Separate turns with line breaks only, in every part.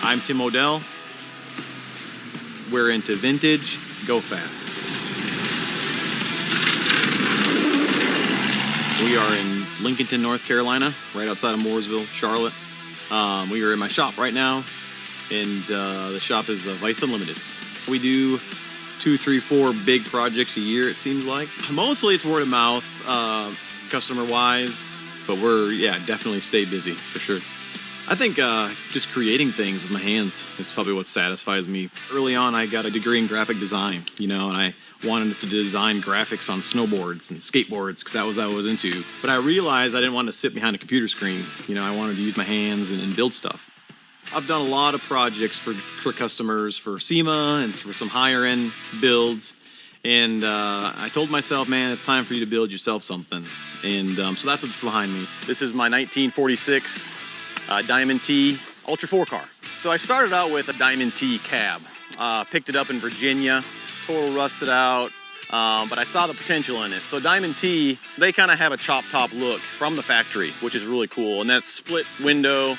I'm Tim Odel. We're into vintage, go fast. We are in Lincolnton, North Carolina, right outside of Mooresville, Charlotte. We are in my shop right now, and the shop is Vice Unlimited. We do 2, 3, 4 big projects a year, it seems like. Mostly it's word of mouth, customer-wise, but we're, definitely stay busy, for sure. I think just creating things with my hands is probably what satisfies me. Early on, I got a degree in graphic design, and I wanted to design graphics on snowboards and skateboards because that was what I was into. But I realized I didn't want to sit behind a computer screen. I wanted to use my hands and build stuff. I've done a lot of projects for customers, for SEMA and for some higher end builds. And I told myself, man, it's time for you to build yourself something. And so that's what's behind me. This is my 1946 Diamond T Ultra 4 car. So I started out with a Diamond T cab. Picked it up in Virginia, total rusted out, but I saw the potential in it. So Diamond T, they kind of have a chop top look from the factory, which is really cool. And that split window,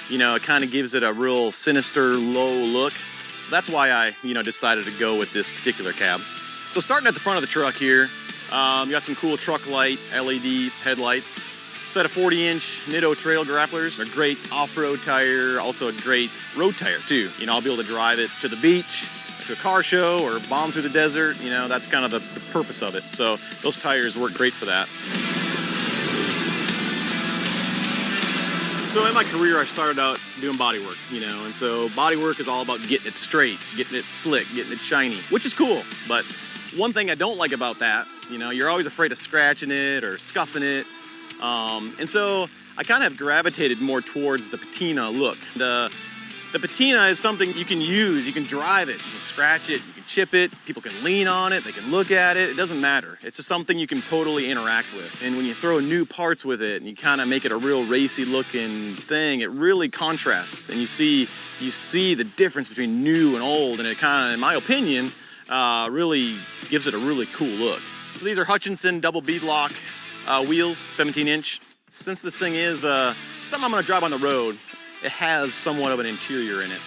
it kind of gives it a real sinister, low look. So that's why I, decided to go with this particular cab. So starting at the front of the truck here, you got some cool truck light LED headlights. Set of 40-inch Nitto trail grapplers. A great off-road tire, also a great road tire too. I'll be able to drive it to the beach, to a car show, or bomb through the desert. That's kind of the purpose of it. So those tires work great for that. So in my career, I started out doing body work, and so body work is all about getting it straight, getting it slick, getting it shiny, which is cool. But one thing I don't like about that, you're always afraid of scratching it or scuffing it. And so I kind of have gravitated more towards the patina look. The patina is something you can use, you can drive it, you can scratch it, you can chip it, people can lean on it, they can look at it doesn't matter. It's just something you can totally interact with. And when you throw new parts with it and you kind of make it a real racy looking thing, it really contrasts, and you see the difference between new and old, and it kind of, in my opinion, really gives it a really cool look. So these are Hutchinson double beadlock wheels, 17-inch. Since this thing is something I'm gonna drive on the road, it has somewhat of an interior in it.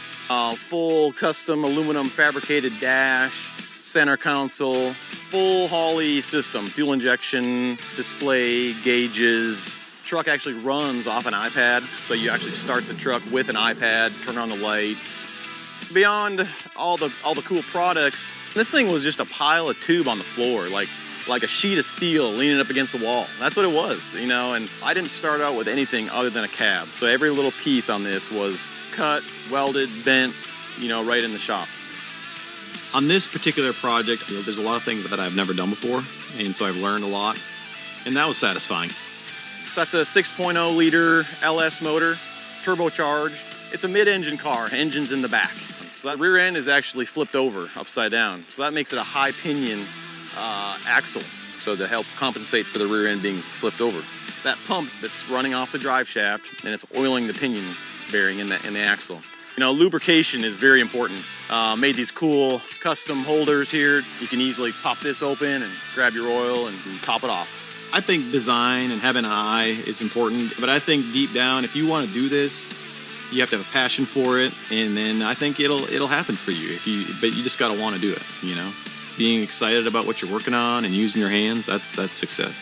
Full custom aluminum fabricated dash, center console, full Holley system, fuel injection, display, gauges. Truck actually runs off an iPad, so you actually start the truck with an iPad, turn on the lights. Beyond all the cool products, this thing was just a pile of tube on the floor, like a sheet of steel leaning up against the wall. That's what it was, and I didn't start out with anything other than a cab. So every little piece on this was cut, welded, bent, right in the shop. On this particular project, there's a lot of things that I've never done before, and so I've learned a lot, and that was satisfying. So that's a 6.0 liter LS motor, turbocharged. It's a mid-engine car, engine's in the back. So that rear end is actually flipped over, upside down. So that makes it a high pinion axle, so to help compensate for the rear end being flipped over. That pump that's running off the drive shaft, and it's oiling the pinion bearing in the axle. Lubrication is very important. Made these cool custom holders here. You can easily pop this open and grab your oil and top it off. I think design and having an eye is important, but I think deep down, if you want to do this, you have to have a passion for it, and then I think it'll happen for you. But you just got to want to do it, Being excited about what you're working on and using your hands, that's success.